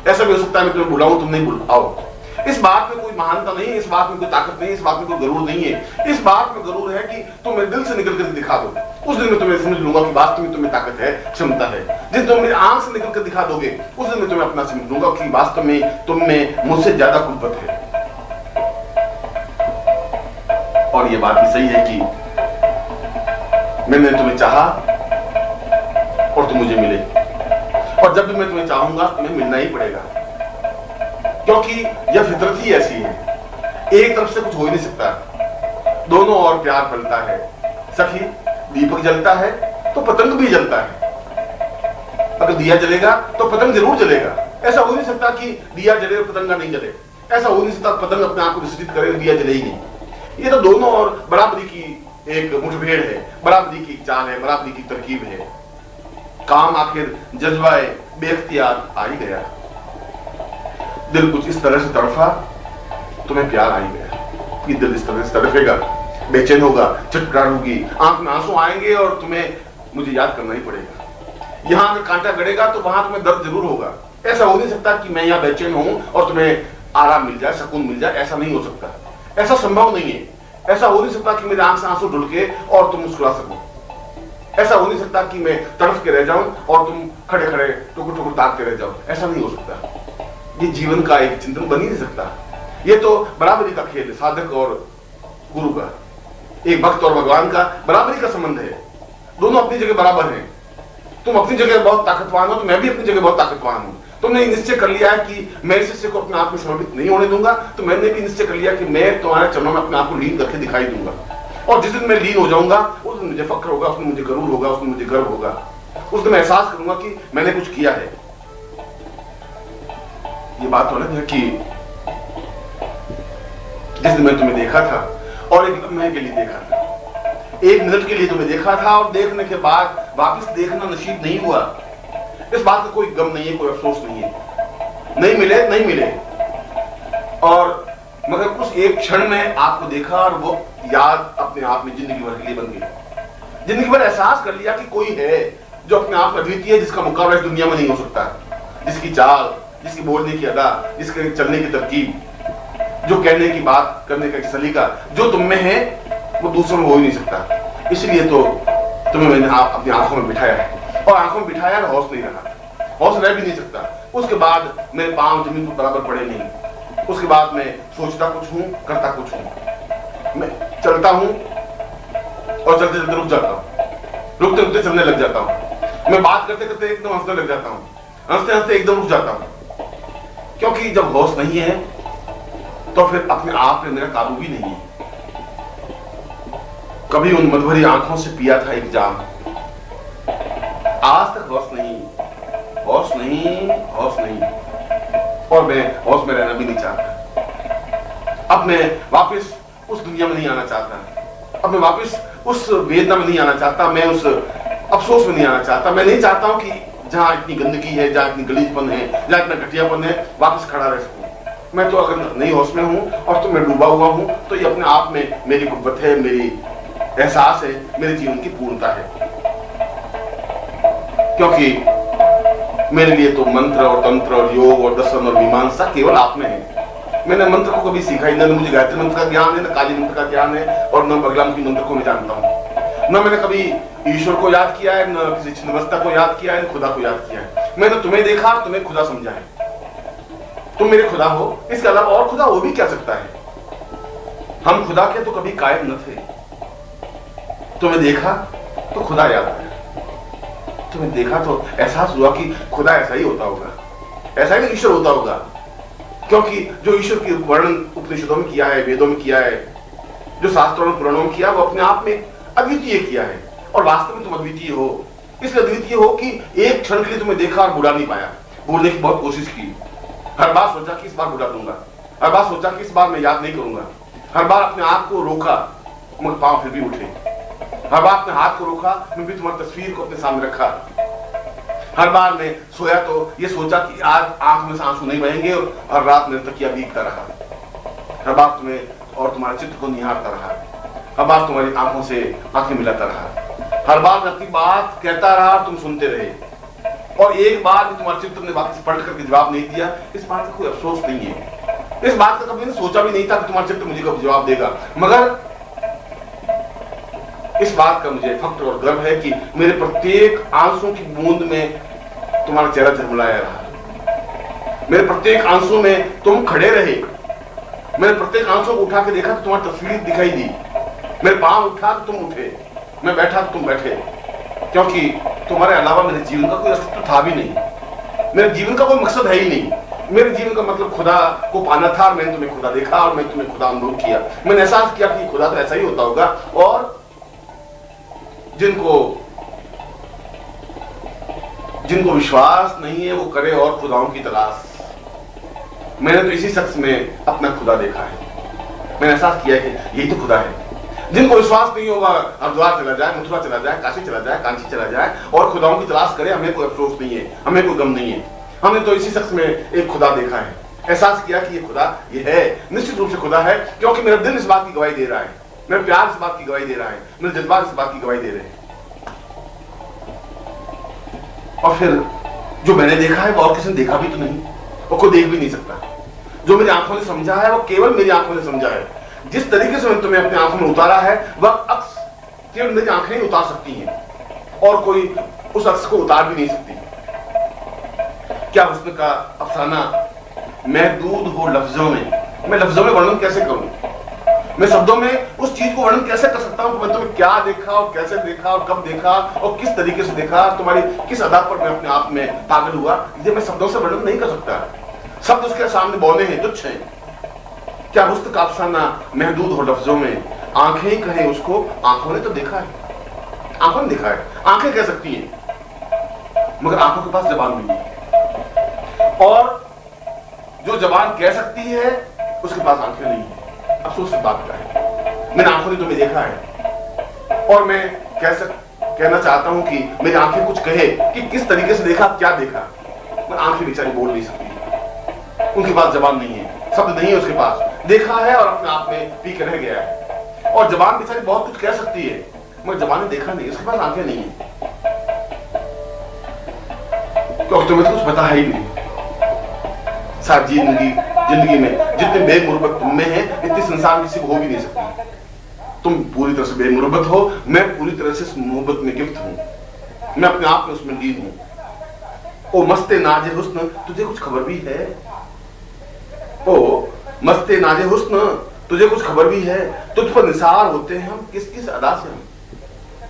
ऐसा भी हो सकता है मैं तुम्हें बुलाऊं, तुम नहीं बुल आओ। इस बात में कोई महानता नहीं है, इस बात में कोई ताकत नहीं है, इस बात में कोई गरूर नहीं है। इस बात में गरूर है कि तुम मेरे दिल से निकल कर दिखा दो। उस दिन मैं तुम्हें समझ लूंगा कि वास्तव में तुम्हें ताकत है, क्षमता है। जिस तुम मेरी आंख से निकल कर दिखा दोगे, उस दिन मैं तुम्हें अपना समझ लूंगा कि वास्तव में तुम में मुझसे ज्यादा कुव्वत है। और ये बात भी सही है कि मैंने तुम्हें चाहा और तुम मुझे मिले, और जब भी मैं तुम्हें चाहूंगा तुम्हें मिलना ही पड़ेगा, क्योंकि यह फितरत ही ऐसी है। एक तरफ से कुछ हो ही नहीं सकता, दोनों और प्यार फैलता है। सखी, दीपक जलता है तो पतंग भी जलता है। अगर दिया जलेगा तो पतंग जरूर जलेगा। ऐसा हो नहीं सकता कि दिया जले और पतंग नहीं जले। ऐसा हो नहीं सकता पतंग अपने आप को विसर्जित करे, दिया जले ही नहीं। ये तो दोनों और बराबरी की एक मुठभेड़ है, बराबरी की चाल है, बराबरी की तरकीब है। काम आखिर जज्बाए बेख्तियार आ ही गया। दिल कुछ इस तरह से तड़फा, तुम्हें प्यार आ ही गया। कि दिल इस तरह से तड़फेगा, बेचैन होगा, छटपटाहट होगी, आंख में आंसू आएंगे और तुम्हें मुझे याद करना ही पड़ेगा। यहां अगर कांटा गड़ेगा तो वहां तुम्हें दर्द जरूर होगा। ऐसा हो नहीं सकता कि मैं यहां बेचैन हूं और तुम्हें आराम मिल जाए, सुकून मिल जाए। ऐसा नहीं हो सकता, ऐसा संभव नहीं है। ऐसा हो नहीं सकता कि मेरी आंख से आंसू ढुलके और तुम मुस्कुरा सको। ऐसा हो नहीं सकता कि मैं तड़फ के रह जाऊं और तुम खड़े खड़े टुकुर टुकुर ताकते रह जाओ। ऐसा नहीं हो सकता। ये जीवन का एक चिंतन बन ही नहीं सकता। ये तो बराबरी का खेल है, साधक और गुरु का, एक भक्त और भगवान का बराबरी का संबंध है। दोनों अपनी जगह बराबर हैं। तुम अपनी जगह बहुत ताकतवान हो तो मैं भी अपनी जगह बहुत ताकतवान हूं। तुमने निश्चय कर लिया है कि मैं इस शिष्य को अपने आप में समर्पित नहीं होने दूंगा, तो मैंने भी निश्चय कर लिया कि मैं तुम्हारे चरणों में अपने आप को लीन करके दिखाई दूंगा। और जिस दिन मैं लीन हो जाऊंगा उस दिन मुझे फक्र होगा, उस दिन मुझे गरूर होगा, उस दिन मुझे गर्व होगा। उस दिन मैं एहसास करूंगा कि मैंने कुछ किया है। ये बात तो अलग है कि जिस दिन मैं तुम्हें देखा था और एक लम्हे के लिए देखा था, एक मिनट के लिए तुम्हें देखा था और देखने के बाद वापस देखना नसीब नहीं हुआ, इस बात का कोई गम नहीं है, कोई अफसोस नहीं है। नहीं मिले, नहीं मिले, और मगर उस एक क्षण में आपको देखा और वो याद अपने आप में जिंदगी भर के लिए बन गई। जिंदगी भर एहसास कर लिया कि कोई है जो अपने आप में अद्वितीय है, जिसका मुकाबला इस दुनिया में नहीं हो सकता, जिसकी चाल, जिसकी बोलने की अदा, जिसके चलने की तरकीब, जो कहने की बात करने का सलीका जो तुम में है वो दूसरों में हो ही नहीं सकता। इसलिए तो तुम्हें मैंने अपनी आंखों में बिठाया है, और आंखों में बिठाया और होश नहीं रहा, होश रह भी नहीं सकता। उसके बाद मेरे पांव जमीन पर बराबर पड़े नहीं। उसके बाद मैं सोचता कुछ हूं, करता कुछ हूं। मैं चलता हूं और चलते चलते रुक जाता हूं, रुकते रुकते चलने लग जाता हूं। मैं बात करते करते एकदम हंसने लग जाता हूं, हंसते हंसते एकदम रुक जाता हूं। क्योंकि जब होश नहीं है तो फिर अपने आप में मेरा काबू भी नहीं है। कभी उन मधुरी आंखों से पिया था एक जाम, आज तक होश नहीं, होश नहीं, होश नहीं, और मैं होश में रहना भी नहीं चाहता। अब मैं वापस उस दुनिया में नहीं आना चाहता, अब मैं वापस उस वेदना में नहीं आना चाहता, मैं उस अफसोस में नहीं आना चाहता। मैं नहीं चाहता हूं कि जहां इतनी गंदगी है, जहां इतनी गलीजपन है, जहां इतना घटियापन है, वापस खड़ा रह सकूं। मैं तो अगर नहीं होश में हूं और तो मैं डूबा हुआ हूं, तो ये अपने आप में मेरी कुव्वत है, मेरी एहसास है, मेरे जीवन की पूर्णता है। क्योंकि मेरे लिए तो मंत्र और तंत्र और योग और दर्शन और मीमांसा केवल आप में है। मैंने मंत्र को कभी सीखा ही नहीं, मुझे गायत्री मंत्र का ज्ञान है, न काली मंत्र का ज्ञान है, और न बगलामुखी मंत्र को मैं जानता हूं। न मैंने कभी ईश्वर को याद किया है, न किसी छिन्नमस्ता को याद किया है, न खुदा को याद किया है। मैंने तुम्हें देखा, तुम्हें खुदा समझा है। तुम मेरे खुदा हो, इसके अलावा और खुदा हो भी क्या सकता है? हम खुदा के तो कभी कायम न थे। तुम्हें देखा तो खुदा याद आया, तुम्हें देखा तो एहसास हुआ कि खुदा ऐसा ही होता होगा, ऐसा ही ईश्वर होता होगा। क्योंकि जो ईश्वर की वर्णन उपनिषदों में किया है, वेदों में किया है, जो शास्त्रों में पुराणों में किया, वो अपने आप में अद्वितीय किया है। और वास्तव में तुम अद्वितीय हो, इसलिए अद्वितीय हो कि एक क्षण के लिए तुम्हें देखा और बुरा नहीं पाया। भूलने की बहुत कोशिश की, हर बार सोचा कि इस बार बुला दूंगा, हर बार सोचा कि इस बार मैं याद नहीं करूंगा, हर बार अपने आप को रोका मगर पांव फिर भी उठे, हर बार अपने हाथ को रोका, मैं भी तुम्हारी तस्वीर को अपने सामने रखा। हर बार मैं सोया तो ये सोचा कि आज आंख में से आंसू नहीं बहेंगे, और हर रात मेरे तकिया भीगता रहा। हर बार तुम्हें और तुम्हारे चित्र को निहारता रहा, हर बार तुम्हारी आंखों से आंखें मिलाता रहा, हर बार मैं अपनी बात कहता रहा, तुम सुनते रहे, और एक बार भी तुम्हारे चित्र ने वापस पलट करके जवाब नहीं दिया, इस बात का कोई अफसोस नहीं है। इस बात का कभी मैंने सोचा भी नहीं था कि तुम्हारा चित्र मुझे कब जवाब देगा, मगर इस बात का मुझे फख्र और गर्व है कि मेरे प्रत्येक आंसू की बूंद में तुम्हारा चेहरा झलमलाया रहा, मेरे प्रत्येक आंसू में तुम खड़े रहे, मैंने प्रत्येक आंसू को उठा के देखा तो तुम्हारी तस्वीर दिखाई दी, मेरे पांव उठा तो तुम उठे, मैं बैठा तो तुम बैठे, क्योंकि तुम्हारे अलावा मेरे जीवन का कोई अस्तित्व था भी नहीं, मेरे जीवन का कोई मकसद है ही नहीं। मेरे जीवन का मतलब खुदा को पाना था और मैंने तुम्हें खुदा देखा और मैं तुम्हें खुदा अनुभव किया। मैंने एहसास किया कि खुदा तो ऐसा ही होता होगा, और जिनको विश्वास नहीं है वो करे और खुदाओं की तलाश। मैंने तो इसी शख्स में अपना खुदा देखा है, मैंने एहसास किया है कि यही तो खुदा है। जिनको विश्वास नहीं होगा हरिद्वार चला जाए, मथुरा चला जाए, काशी चला जाए, कांची चला जाए और खुदाओं की तलाश करे, हमें कोई अफसोस नहीं है, हमें कोई गम नहीं है। हमने तो इसी शख्स में एक खुदा देखा है, एहसास किया कि ये खुदा ये है, निश्चित रूप से खुदा है, क्योंकि मेरा दिल इस बात की गवाही दे रहा है, मेरा प्यार इस बात की गवाही दे रहा है, मेरे जज्बात इस बात की गवाही दे रहे हैं। और फिर जो मैंने देखा है वो और किसी ने देखा भी तो नहीं, और कोई देख भी नहीं सकता। जो मेरी आंखों ने समझा है वो केवल मेरी आंखों ने समझा है। जिस तरीके से मैंने तुम्हें अपनी आंखों में उतारा है वह अक्स केवल मेरी आंखें ही उतार सकती हैं, और कोई उस अक्स को उतार भी नहीं सकती। क्या हुस्न का अफसाना महदूद हो लफ्जों में, मैं लफ्जों में वर्णन कैसे करूं, मैं शब्दों में उस चीज को वर्णन कैसे कर सकता हूं कि मैं तुम्हें क्या देखा और कैसे देखा और कब देखा और किस तरीके से देखा, तुम्हारी किस आधार पर मैं अपने आप में पागल हुआ, ये मैं शब्दों से वर्णन नहीं कर सकता। शब्द उसके सामने बौने हैं, तुच्छ हैं। क्या हुस्न का अफसाना महदूद हो लफ्जों में, आंखें ही कहें उसको, आंखों ने तो देखा है, आंखों ने देखा है। आंखें कह सकती हैं मगर आंखों के पास जबान नहीं है, और जो जबान कह सकती है उसके पास आंखें नहीं है। अफसोस इस बात का है, मैंने आंखों ने तुम्हें देखा है और मैं कहना चाहता हूं कि मेरी आंखें कुछ कहे कि किस तरीके से देखा, क्या देखा, मैं आंखें बेचारी बोल नहीं सकती, उनके पास जबान नहीं है, शब्द नहीं है उसके पास, देखा है और अपने आप में पी के रह गया है। और जबान बेचारी बहुत कुछ कह सकती है मगर जबान ने देखा नहीं, उसके पास आंखें नहीं है, क्योंकि तुम्हें तो कुछ पता है ही नहीं। साथ जिंदगी में जितने बेमुरबत तुम में है इतनी संसार किसी को हो भी नहीं सकती। तुम पूरी तरह से बेमुरबत हो, मैं पूरी तरह से मोहब्बत में गिफ्ट हूं, मैं अपने आप में उसमें लीन हूं। ओ मस्ते नाजे हुस्न तुझे कुछ खबर भी है, ओ मस्ते नाजे हुस्न तुझे कुछ खबर भी है, तुझ पर निसार होते हैं हम किस किस अदा से, हम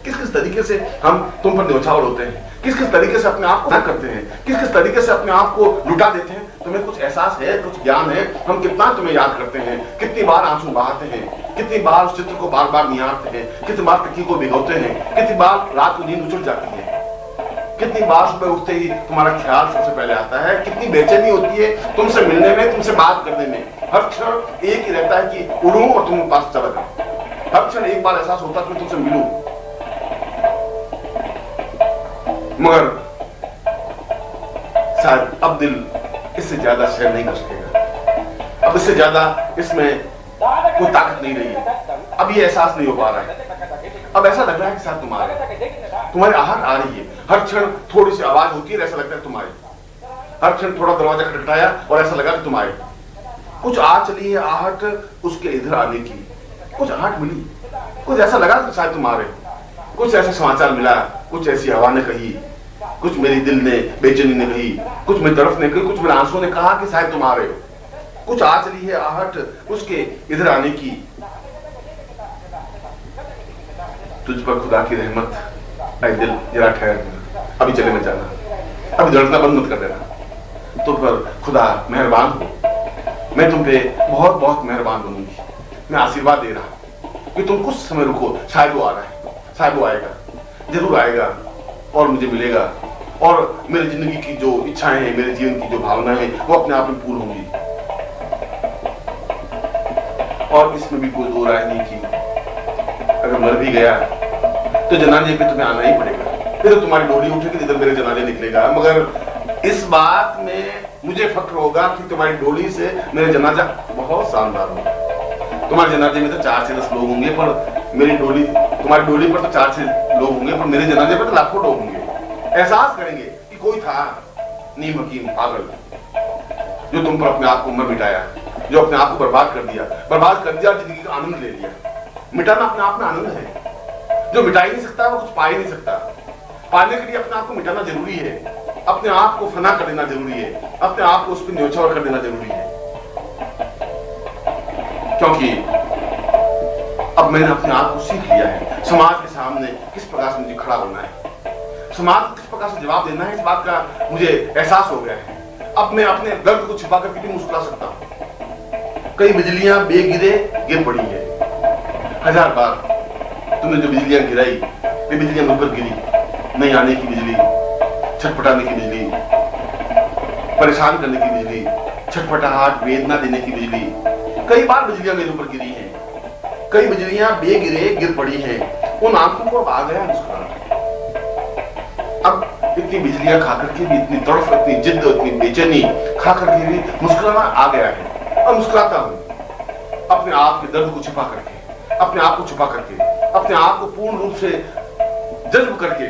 किस किस तरीके से हम तुम पर न्यौछावर होते हैं, किस किस तरीके से अपने आप को करते हैं, किस किस तरीके से अपने आप को लुटा देते हैं। तुम्हें कुछ एहसास है, कुछ ज्ञान है, हम कितना तुम्हें याद करते हैं, कितनी बार आंसू बहाते हैं, कितनी बार उस चित्र को बार बार निहारते हैं, कितनी बार तकिए को भिगोते हैं, कितनी बार रात को नींद उछल जाती है, कितनी बार सुबह उठते ही तुम्हारा ख्याल सबसे पहले आता है, कितनी बेचैनी होती है तुमसे मिलने में, तुमसे बात करने में। हर क्षण एक ही रहता है कि उड़ूं और तुम पास चला जाओ, हर क्षण एक बार एहसास होता है कि मैं तुमसे मिलूं, मगर शायद अब दिल इससे ज्यादा शेयर नहीं कर सकेगा, अब इससे ज्यादा इसमें कोई ताकत नहीं रही है, अब ये एहसास नहीं हो पा रहा है। अब ऐसा लग रहा है कि शायद तुम्हारी आहट आ रही है, हर क्षण थोड़ी सी आवाज होती है, ऐसा लगता है तुम्हारी, हर क्षण थोड़ा दरवाजा खटखटाया और ऐसा लगा कि तुम्हारे कुछ आ चली है आहट उसके इधर आने की, कुछ आहट मिली, कुछ ऐसा लगा कि शायद तुम्हारे, कुछ ऐसा समाचार मिला, कुछ ऐसी हवा ने कही, कुछ मेरी दिल ने बेचैनी ने कही, कुछ मेरी तरफ ने कही, कुछ मेरे आंसू ने कहा कि शायद तुम आ रहे हो, कुछ आ चली है आहट उसके इधर आने की। तुझ पर खुदा की रहमत, ऐ दिल जरा ठहर, अभी चले मत जाना, अभी धड़कना बंद मत कर देना, तुम पर खुदा मेहरबान हो, मैं तुम पे बहुत बहुत मेहरबान बनूंगी, मैं आशीर्वाद दे रहा हूं कि तुम कुछ समय रुको, शायद वो आ रहा है, शायद वो आएगा, जरूर आएगा और मुझे मिलेगा, और मेरी जिंदगी की जो इच्छाएं हैं, मेरे जीवन की जो भावनाएं हैं वो अपने आप में पूर्ण होंगी, और इसमें भी कोई दो राय नहीं की। अगर मर भी गया तो जनाजे पे तुम्हें आना ही पड़ेगा, फिर तो तुम्हारी डोली उठेगी, जिधर मेरे जनाजे निकलेगा, मगर इस बात में मुझे फख्र होगा कि तुम्हारी डोली से मेरे जनाजा बहुत शानदार होगा। तुम्हारे जनाजे में तो 4 से 10 लोग होंगे, पर मेरी डोली, तुम्हारी डोली पर तो 4 से लोग होंगे, पर मेरे जनाजे पर तो लाखों लोग होंगे। एहसास करेंगे कि कोई था नीम हकीम पागल जो तुम पर अपने आप को मर मिटाया, जो अपने आप को बर्बाद कर दिया जिंदगी का आनंद ले लिया। मिटाना अपने आप में आनंद है। जो मिटा ही नहीं सकता वो कुछ पा ही नहीं सकता। पाने के लिए अपने आप को मिटाना जरूरी है, अपने आप को फना कर देना जरूरी है, अपने आप को उस पर न्योछावर कर देना जरूरी है। क्योंकि अब मैंने अपने आप को सीख लिया है समाज के सामने किस प्रकार से मुझे खड़ा होना है, समाज को किस प्रकार से जवाब देना है, इस बात का मुझे एहसास हो गया है। अब मैं अपने दर्द को छिपा करके भी मुस्कुरा सकता हूं। कई बिजलियां बेगिरे गिर पड़ी है, 1000 बार तुमने जो बिजलियां गिराई वे बिजलियां मुझ पर गिरी। नहीं आने की बिजली, छटपटाने की बिजली, परेशान करने की बिजली, छटपटाहट वेदना देने की बिजली। कई बार बिजलियां मेरे ऊपर गिरी हैं, कई बिजलियां बेगिरे गिर पड़ी हैं। उन आंखों को अब आ गया मुस्कुराना। अब इतनी बिजलियां खा करके भी, इतनी तड़फ, इतनी जिद्द, इतनी बेचैनी खा करके भी मुस्कुराना आ गया है। अब मुस्कुराता हूं अपने आप के दर्द को छिपा करके, अपने आप को छुपा करके, अपने आप को पूर्ण रूप से जज्ब करके।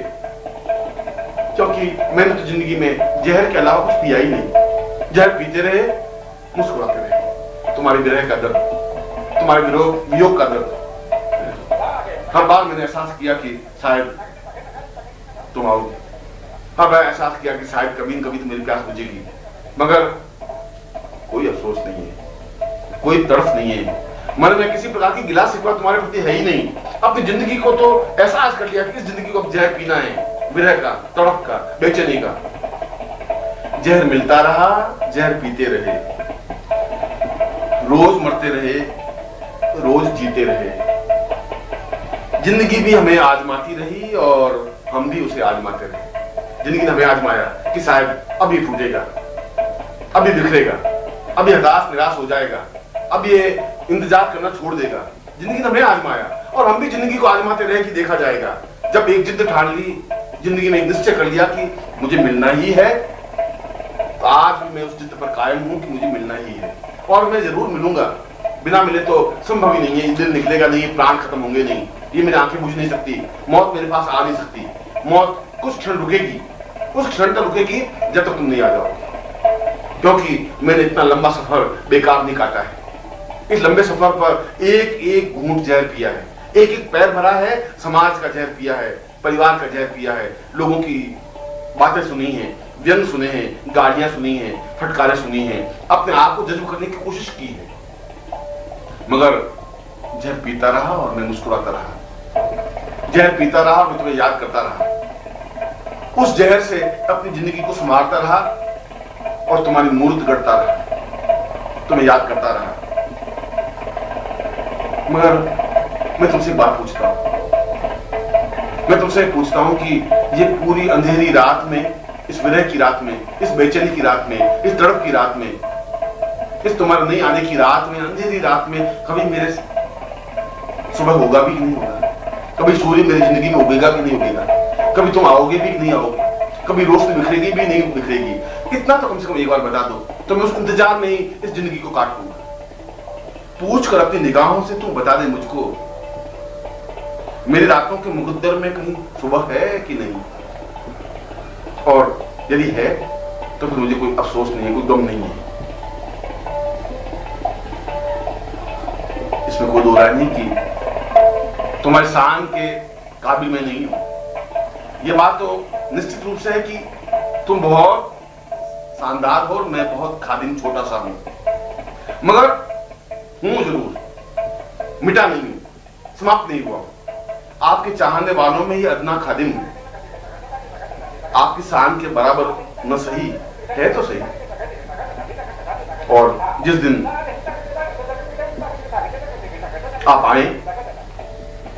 क्योंकि मैंने तो जिंदगी में जहर के अलावा कुछ पिया ही नहीं। जहर पीते रहे, मुस्कुराते रहे। तुम्हारी विरह का दर्द, तुम्हारे वियोग का दर्द, हर बार मैंने एहसास किया कि शायद तुम आओगे। हर बार एहसास किया कि शायद कभी न कभी तो मेरी प्यास बुझेगी, मगर कोई अफसोस नहीं है, कोई तड़फ नहीं है। मन में किसी प्रकार की गिला शिकवा तुम्हारे प्रति है ही नहीं। अपनी जिंदगी को तो एहसास कर लिया कि इस जिंदगी को अब जहर पीना है, विरह का, तड़फ का, बेचैनी का। जहर मिलता रहा, जहर पीते रहे, रोज मरते रहे, रोज जीते रहे। जिंदगी भी हमें आजमाती रही और हम भी उसे आजमाते रहे। जिंदगी ने हमें आजमाया कि शायद अब ये टूटेगा, अब ये बिखरेगा, अब ये हताश निराश हो जाएगा, अब ये इंतजार करना छोड़ देगा। जिंदगी ने हमें आजमाया और हम भी जिंदगी को आजमाते रहे कि देखा जाएगा। जब एक जिद्द ठान ली, जिंदगी में एक निश्चय कर लिया कि मुझे मिलना ही है, तो आज भी मैं उस जिद्द पर कायम हूं कि मुझे मिलना ही है और मैं जरूर मिलूंगा। बिना मिले तो संभव ही नहीं है। दिल निकलेगा नहीं, प्राण खत्म होंगे नहीं, ये मेरी आंखें बुझ नहीं सकती, मौत मेरे पास आ नहीं सकती। मौत कुछ क्षण रुकेगी, उस क्षण तक रुकेगी जब तक तुम नहीं आ जाओगे। क्योंकि मैंने इतना लंबा सफर बेकार नहीं काटा है। इस लंबे सफर पर एक एक घूंट जहर पिया है, एक एक पैर भरा है, समाज का जहर पिया है, परिवार का जहर पिया है, लोगों की बातें सुनी हैं, व्यंग सुने हैं, गालियां सुनी हैं, फटकारें सुनी हैं, अपने आप को जज्ब करने की कोशिश की है। मगर जहर पीता रहा और मैं मुस्कुराता रहा। जहर पीता रहा और मैं तुम्हें याद करता रहा। उस जहर से अपनी जिंदगी को संवारता रहा और तुम्हारी मूर्त गढ़ता रहा, तुम्हें याद करता रहा। मगर मैं तुमसे एक बात पूछता हूं, मैं तुमसे पूछता हूं कि ये पूरी अंधेरी रात में, इस विरह की रात में, इस बेचैनी की रात में, इस तड़प की रात में, इस तुम्हारे नहीं आने की रात में, अंधेरी रात में कभी मेरे सुबह होगा भी कि नहीं होगा? कभी सूर्य मेरी जिंदगी में उगेगा कि नहीं उगेगा? कभी तुम आओगे भी कि नहीं आओगे? कभी रोशनी बिखरेगी भी नहीं बिखरेगी? इतना तो कम से कम एक बार बता दो तो मैं उस इंतजार में ही इस जिंदगी को काट दूंगा। पूछ कर अपनी निगाहों से तुम बता दे मुझको, मेरी रातों के मुकद्दर में कहीं सुबह है कि नहीं? और यदि है तो फिर मुझे कोई अफसोस नहीं है, कोई गम नहीं है। इसमें कोई दो राय नहीं कि तुम्हारे शान के काबिल मैं नहीं हूं। यह बात तो निश्चित रूप से है कि तुम बहुत शानदार हो और मैं बहुत खादिम छोटा सा हूं, मगर हूं जरूर, मिटा नहीं हूं, समाप्त नहीं हुआ। आपके चाहने वालों में ही अदना खादिम हूं। आपकी शान के बराबर न सही है तो सही। और जिस दिन आप आए,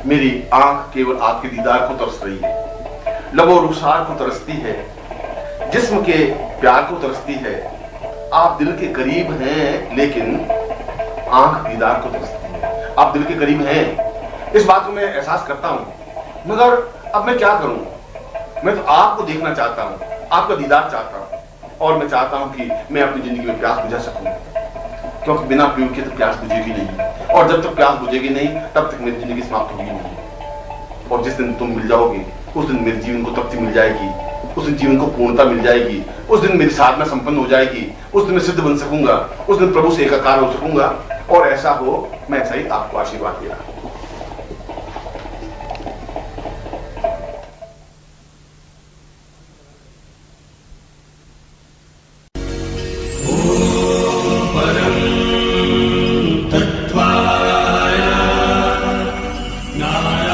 मेरी आंख केवल आपके दीदार को तरस रही है, लबो रुखसार को तरसती है, जिस्म के प्यार को तरसती है। आप दिल के करीब हैं लेकिन आंख दीदार को तरसती है। आप दिल के करीब हैं, इस बात को मैं एहसास करता हूं, मगर अब मैं क्या करूं? मैं तो आपको देखना चाहता हूं, आपका दीदार चाहता हूं और मैं चाहता हूं कि मैं अपनी जिंदगी में प्यास बुझा सकूं, क्योंकि बिना प्रेम के तो प्यास बुझेगी नहीं और जब तक प्यास बुझेगी नहीं तब तक मेरी जिंदगी समाप्त होगी नहीं। और जिस दिन तुम मिल जाओगे उस दिन मेरे जीवन को तृप्ति मिल जाएगी उस दिन जीवन को पूर्णता मिल जाएगी, उस दिन मेरी साधना संपन्न हो जाएगी, उस दिन मैं सिद्ध बन सकूंगा, उस दिन प्रभु से एकाकार हो सकूंगा। और ऐसा हो, मैं ऐसा ही आपको आशीर्वाद दे रहा हूं। नारायण